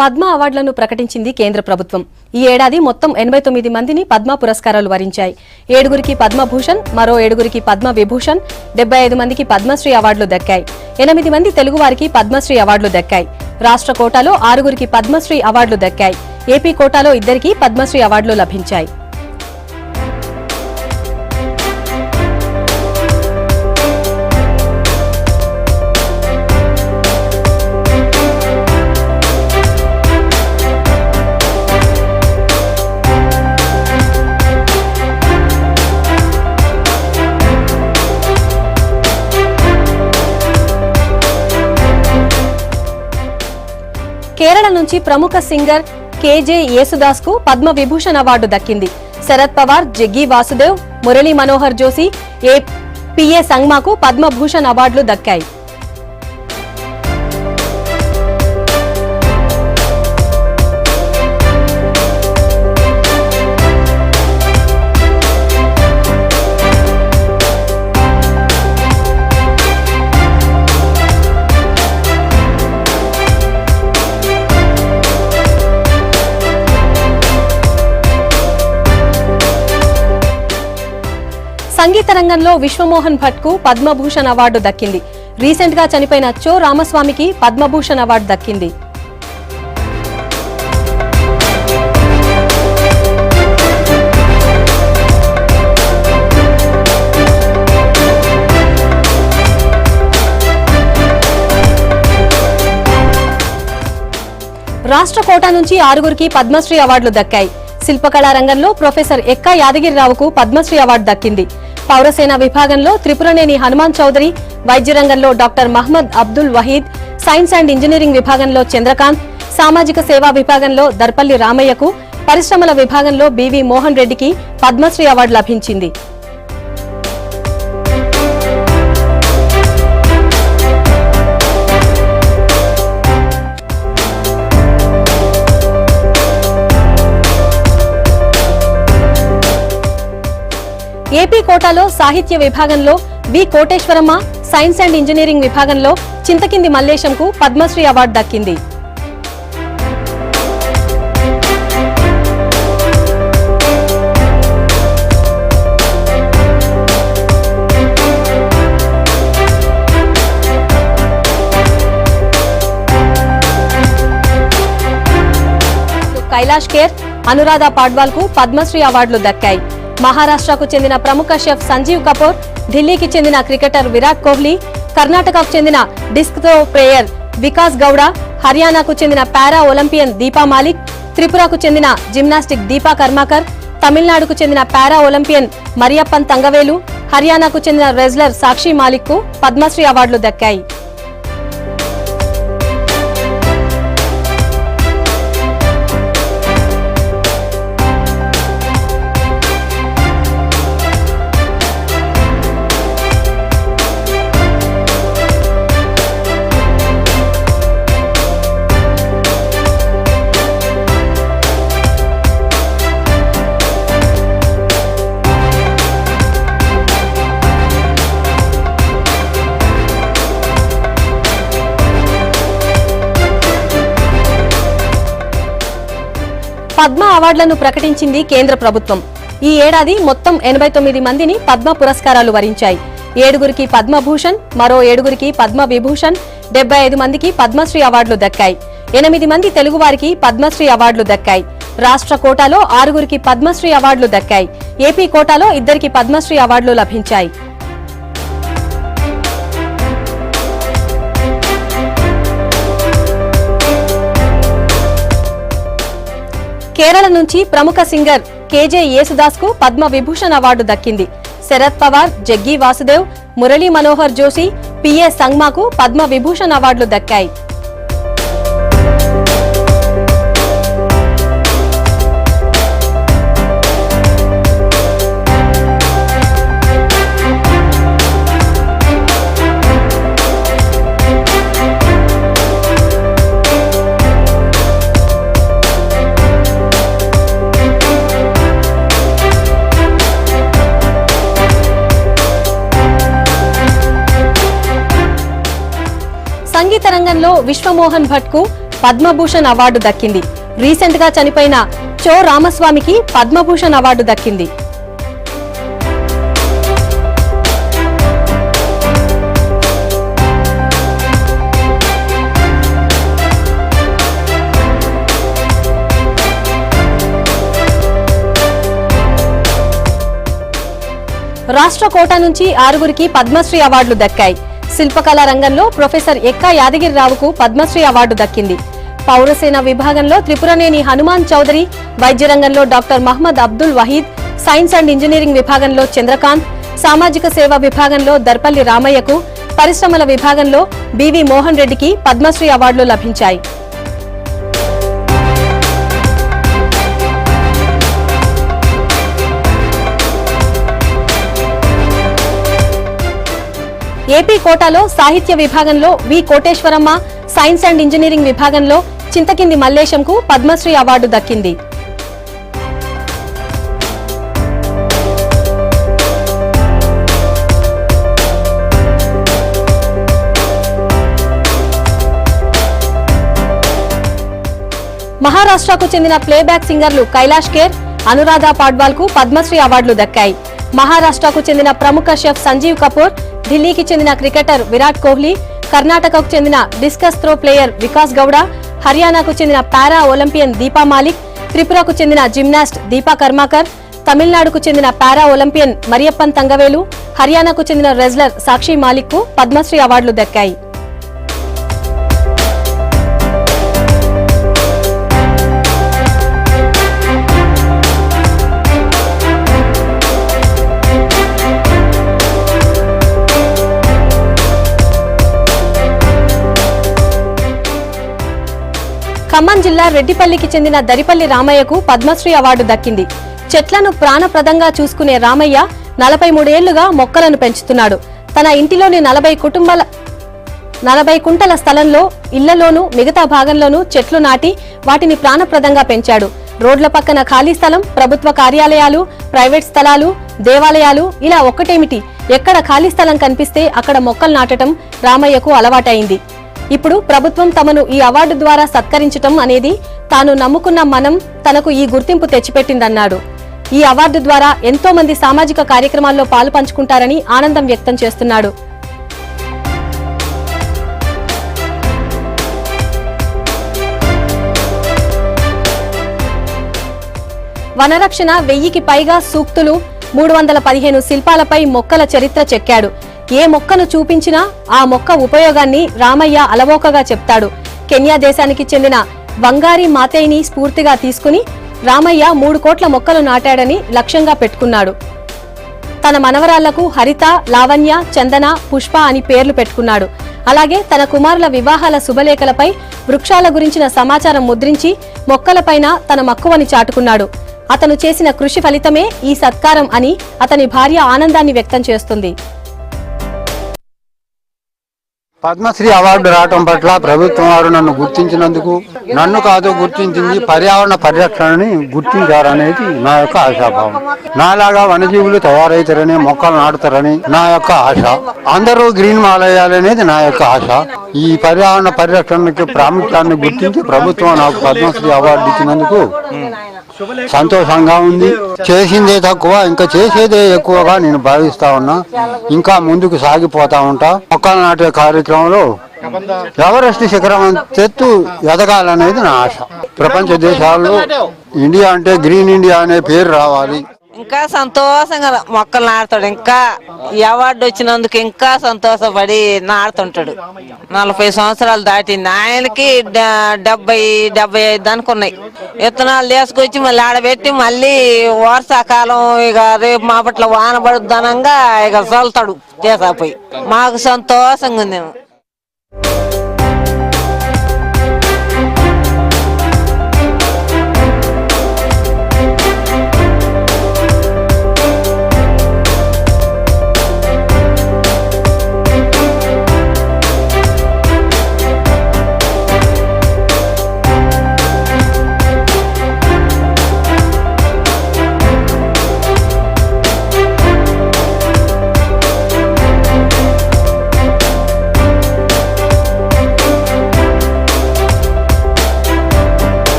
పద్మ అవార్డులను ప్రకటించింది కేంద్ర ప్రభుత్వం. ఈ ఏడాది మొత్తం 89 మందిని పద్మ పురస్కారాలు వరించాయి. 7గురికి పద్మభూషణ్, మరో 7గురికి పద్మ విభూషణ్, 75 మందికి పద్మశ్రీ అవార్డులు దక్కాయి. 8 మంది తెలుగువారికి పద్మశ్రీ అవార్డులు దక్కాయి. రాష్ట్ర కోటాలో 6గురికి పద్మశ్రీ అవార్డులు దక్కాయి. ఏపీ కోటాలో 2కి పద్మశ్రీ అవార్డులు లభించాయి. కేరళ నుంచి ప్రముఖ సింగర్ కేజే యేసుదాస్ కు పద్మ విభూషణ్ అవార్డు దక్కింది. శరద్ పవార్, జగ్గి వాసుదేవ్, మురళీ మనోహర్ జోషి, పిఏ సంగ్మాకు పద్మభూషణ్ అవార్డులు దక్కాయి. సంగీత రంగంలో విశ్వమోహన్ భట్ కు పద్మభూషణ్ అవార్డు దక్కింది. రీసెంట్ గా చనిపోయిన చో రామస్వామికి పద్మభూషణ్ అవార్డు దక్కింది. రాష్ట్ర కోటా నుంచి 6గురికి పద్మశ్రీ అవార్డులు దక్కాయి. శిల్పకళా రంగంలో ప్రొఫెసర్ ఎక్కా యాదగిరిరావుకు పద్మశ్రీ అవార్డు దక్కింది. పౌరసేన విభాగంలో త్రిపురనేని హనుమాన్ చౌదరి, వైద్య రంగంలో doctor Mohammed Abdul Waheed, science and engineering విభాగంలో చంద్రకాంత్, సామాజిక సేవా విభాగంలో దర్పల్లి రామయ్యకు, పరిశ్రమల విభాగంలో బివి మోహన్ రెడ్డికి పద్మశ్రీ అవార్డు లభించింది. ఏపీ కోటాలో సాహిత్య విభాగంలో వి కోటేశ్వరమ్మ, సైన్స్ అండ్ ఇంజనీరింగ్ విభాగంలో చింతకింది మల్లేశంకు పద్మశ్రీ అవార్డు దక్కింది. కైలాష్ ఖేర్, అనురాధ పాడ్వాల్ కు పద్మశ్రీ అవార్డులు దక్కాయి. మహారాష్ట్రకు చెందిన ప్రముఖ షెఫ్ సంజీవ్ కపూర్, ఢిల్లీకి చెందిన క్రికెటర్ విరాట్ కోహ్లీ, కర్ణాటకకు చెందిన disc throw player Vikas Gowda, హర్యానాకు చెందిన పారా ఒలింపియన్ దీపా మాలిక్, త్రిపురకు చెందిన జిమ్నాస్టిక్ దీపా కర్మాకర్, తమిళనాడుకు చెందిన పారా ఒలింపియన్ మరియప్పన్ తంగవేలు, హర్యానాకు చెందిన రెజ్లర్ సాక్షి మాలిక్ కు పద్మశ్రీ అవార్డులు దక్కాయి. పద్మ అవార్డులను ప్రకటించింది కేంద్ర ప్రభుత్వం. ఈ ఏడాది మొత్తం 89 మందిని పద్మ పురస్కారాలు వరించాయి. 7గురికి పద్మభూషణ్, మరో 7గురికి పద్మ విభూషణ్, 75 మందికి పద్మశ్రీ అవార్డులు దక్కాయి. 8 మంది తెలుగువారికి పద్మశ్రీ అవార్డులు దక్కాయి. రాష్ట్ర కోటాలో 6గురికి పద్మశ్రీ అవార్డులు దక్కాయి. ఏపీ కోటాలో 2కి పద్మశ్రీ అవార్డులు లభించాయి. కేరళ నుంచి ప్రముఖ సింగర్ కేజే యేసుదాస్ కు పద్మ విభూషణ్ అవార్డు దక్కింది. శరద్ పవార్, జగ్గి వాసుదేవ్, మురళీ మనోహర్ జోషి, పిఏ సంగ్మాకు పద్మ విభూషణ్ అవార్డులు దక్కాయి. సంగీత రంగంలో విశ్వమోహన్ భట్ కు పద్మభూషణ్ అవార్డు దక్కింది. రీసెంట్ గా చనిపోయిన చో రామస్వామికి పద్మభూషణ్ అవార్డు దక్కింది. రాష్ట్ర కోటా నుంచి 6గురికి పద్మశ్రీ అవార్డులు దక్కాయి. శిల్పకళా రంగంలో ప్రొఫెసర్ ఎక్కా యాదగిరిరావుకు పద్మశ్రీ అవార్డు దక్కింది. పౌరసేన విభాగంలో త్రిపురనేని హనుమాన్ చౌదరి, వైద్య రంగంలో doctor Mohammed Abdul Waheed, science and engineering విభాగంలో చంద్రకాంత్, సామాజిక సేవ విభాగంలో దర్పల్లి రామయ్యకు, పరిశ్రమల విభాగంలో బివి మోహన్ రెడ్డికి పద్మశ్రీ అవార్డులు లభించాయి. ఏపీ కోటాలో సాహిత్య విభాగంలో వి కోటేశ్వరమ్మ, సైన్స్ అండ్ ఇంజనీరింగ్ విభాగంలో చింతకింది మల్లేశంకు పద్మశ్రీ అవార్డు దక్కింది. మహారాష్ట్రకు చెందిన ప్లేబ్యాక్ సింగర్లు కైలాష్ ఖేర్, అనురాధ పాడ్వాల్ కు పద్మశ్రీ అవార్డులు దక్కాయి. మహారాష్ట్రకు చెందిన ప్రముఖ షెఫ్ సంజీవ్ కపూర్, ఢిల్లీకి చెందిన క్రికెటర్ విరాట్ కోహ్లీ, కర్ణాటకకు చెందిన discus throw player Vikas Gowda, హర్యానాకు చెందిన పారా ఒలింపియన్ దీపా మాలిక్, త్రిపురకు చెందిన జిమ్నాస్ట్ దీపా కర్మాకర్, తమిళనాడుకు చెందిన పారా ఒలింపియన్ మరియప్పన్ తంగవేలు, హర్యానాకు చెందిన రెజ్లర్ సాక్షి మాలిక్ కు పద్మశ్రీ అవార్డులు దక్కాయి. ఖమ్మం జిల్లా రెడ్డిపల్లికి చెందిన దరిపల్లి రామయ్యకు పద్మశ్రీ అవార్డు దక్కింది. చెట్లను ప్రాణప్రదంగా చూసుకునే రామయ్య 43 ఏళ్లుగా మొక్కలను పెంచుతున్నాడు. తన ఇంటిలోని 40 కుంటల స్థలంలో ఇళ్లలోనూ మిగతా భాగంలోనూ చెట్లు నాటి వాటిని ప్రాణప్రదంగా పెంచాడు. రోడ్ల పక్కన ఖాళీ స్థలం, ప్రభుత్వ కార్యాలయాలు, ప్రైవేట్ స్థలాలు, దేవాలయాలు ఇలా ఒక్కటేమిటి, ఎక్కడ ఖాళీ స్థలం కనిపిస్తే అక్కడ మొక్కలు నాటడం రామయ్యకు అలవాటైంది. ఇప్పుడు ప్రభుత్వం తమను ఈ అవార్డు ద్వారా సత్కరించటం అనేది తాను నమ్ముకున్న మనం తనకు ఈ గుర్తింపు తెచ్చిపెట్టిందన్నాడు. ఈ అవార్డు ద్వారా ఎంతో మంది సామాజిక కార్యక్రమాల్లో పాలు పంచుకుంటారని ఆనందం వ్యక్తం చేస్తున్నాడు. వనరక్షణ 1000కి పైగా సూక్తులు, 315 శిల్పాలపై మొక్కల చరిత్ర చెక్కాడు. ఏ మొక్కను చూపించినా ఆ మొక్క ఉపయోగాన్ని రామయ్య అలవోకగా చెప్తాడు. కెన్యా దేశానికి చెందిన వంగారి మాతేయిని స్ఫూర్తిగా తీసుకుని రామయ్య 3 కోట్ల మొక్కలు నాటాడని లక్ష్యంగా పెట్టుకున్నాడు. తన మనవరాళ్లకు హరిత, లావణ్య, చందన, పుష్ప అని పేర్లు పెట్టుకున్నాడు. అలాగే తన కుమారుల వివాహాల శుభలేఖలపై వృక్షాల గురించిన సమాచారం ముద్రించి మొక్కలపైన తన మక్కువని చాటుకున్నాడు. అతను చేసిన కృషి ఫలితమే ఈ సత్కారం అని అతని భార్య ఆనందాన్ని వ్యక్తం చేస్తుంది. పద్మశ్రీ అవార్డు రావటం పట్ల ప్రభుత్వం వారు నన్ను గుర్తించినందుకు, నన్ను కాదు గుర్తించింది పర్యావరణ పరిరక్షణని గుర్తించారనేది నా యొక్క ఆశాభావం. నాలాగా వనజీవులు తయారవుతారని, మొక్కలు నాటుతారని నా యొక్క ఆశ. అందరూ గ్రీన్ మాలయ్యాలనేది నా యొక్క ఆశ. ఈ పర్యావరణ పరిరక్షణకి ప్రాముఖ్యాన్ని గుర్తించి ప్రభుత్వం నాకు పద్మశ్రీ అవార్డు ఇచ్చినందుకు సంతోషంగా ఉంది. చేసిందే తక్కువ, ఇంకా చేసేదే ఎక్కువగా నేను భావిస్తా ఉన్నా. ఇంకా ముందుకు సాగిపోతా ఉంటా. మొక్కలు నాటే కార్యక్రమంలో ఎవరెస్ట్ శిఖరం ఎత్తు ఎదగాలనేది నా ఆశ. ప్రపంచ దేశాల్లో ఇండియా అంటే గ్రీన్ ఇండియా అనే పేరు రావాలి. ఇంకా సంతోషంగా మొక్కలు నాటుతాడు. ఇంకా ఈ అవార్డు వచ్చినందుకు ఇంకా సంతోషపడి నాటుతుంటాడు. 40 సంవత్సరాలు దాటింది ఆయనకి. 70-75 దానికి ఉన్నాయి. విత్తనాలు తీసుకొచ్చి మళ్ళీ ఆడబెట్టి మళ్ళీ వర్షాకాలం ఇక రేపు మాపట్ల వాన పడుద్దనంగా ఇక చల్లుతాడు చేసాపోయి. మాకు సంతోషంగా ఉంది.